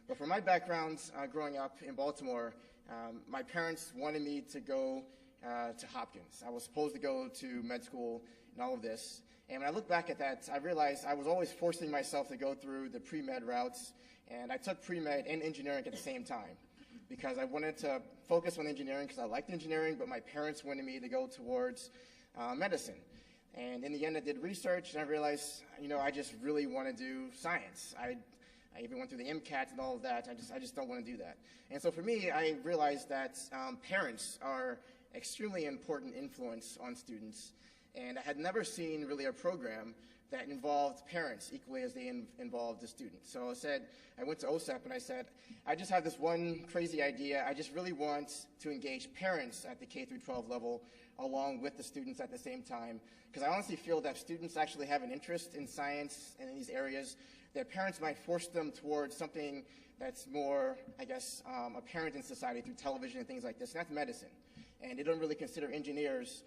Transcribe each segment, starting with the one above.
But for my background, growing up in Baltimore, my parents wanted me to go to Hopkins. I was supposed to go to med school and all of this. And when I look back at that, I realized I was always forcing myself to go through the pre-med routes, and I took pre-med and engineering at the same time because I wanted to focus on engineering because I liked engineering, but my parents wanted me to go towards medicine. And in the end, I did research, and I realized, I just really want to do science. I even went through the MCAT and all of that. I just don't want to do that. And so for me, I realized that parents are extremely important influence on students. And I had never seen really a program that involved parents equally as they involved the students. So I went to OSEP and I said, I just have this one crazy idea. I just really want to engage parents at the K through 12 level along with the students at the same time. Because I honestly feel that if students actually have an interest in science and in these areas, their parents might force them towards something that's more, apparent in society through television and things like this, and that's medicine. And they don't really consider engineers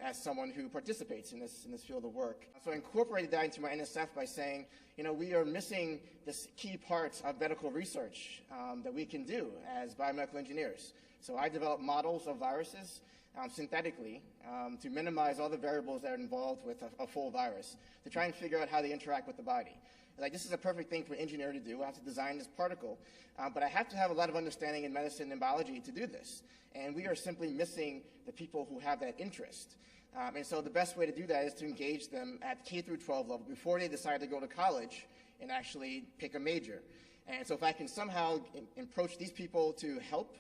as someone who participates in this field of work. So I incorporated that into my NSF by saying, we are missing this key part of medical research that we can do as biomedical engineers. So I developed models of viruses synthetically to minimize all the variables that are involved with a full virus, to try and figure out how they interact with the body. This is a perfect thing for an engineer to do. I have to design this particle, but I have to have a lot of understanding in medicine and biology to do this. And we are simply missing the people who have that interest. And so the best way to do that is to engage them at K through 12 level before they decide to go to college and actually pick a major. And so if I can somehow approach these people to help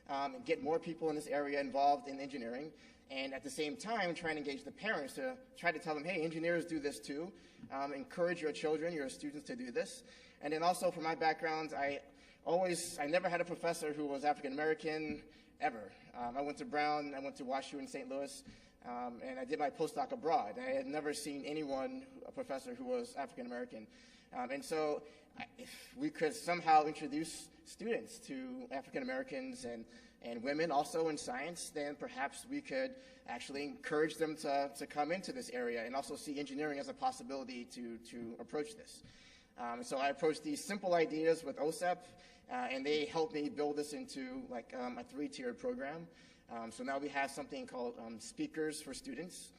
and get more people in this area involved in engineering, and at the same time try and engage the parents to try to tell them, hey, engineers do this too. Encourage your children, your students to do this. And then also for my background, I never had a professor who was African American, ever. I went to Brown, I went to WashU in St. Louis, and I did my postdoc abroad. I had never seen a professor who was African American. And so if we could somehow introduce students to African Americans and women also in science, then perhaps we could actually encourage them to come into this area and also see engineering as a possibility to approach this. So I approached these simple ideas with OSEP, and they helped me build this into a 3-tiered program. So now we have something called Speakers for Students,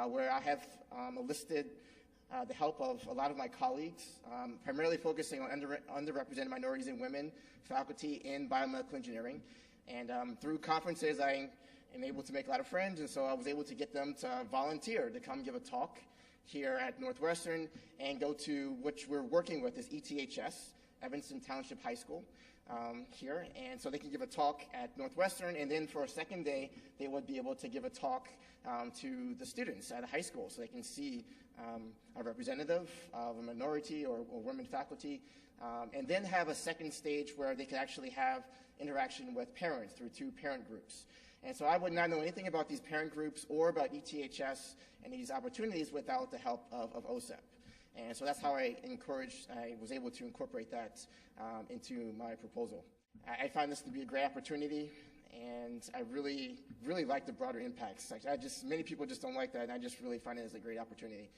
where I have enlisted the help of a lot of my colleagues, primarily focusing on underrepresented minorities and women faculty in biomedical engineering. And through conferences, I am able to make a lot of friends, and so I was able to get them to volunteer to come give a talk here at Northwestern and go to, which we're working with, is ETHS, Evanston Township High School here. And so they can give a talk at Northwestern, and then for a second day, they would be able to give a talk to the students at a high school so they can see a representative of a minority or women faculty, and then have a second stage where they could actually have interaction with parents through 2 parent groups. And so I would not know anything about these parent groups or about ETHS and these opportunities without the help of OSEP. And so that's how I was able to incorporate that into my proposal. I find this to be a great opportunity, and I really, really like the broader impacts. Many people just don't like that, and I just really find it as a great opportunity.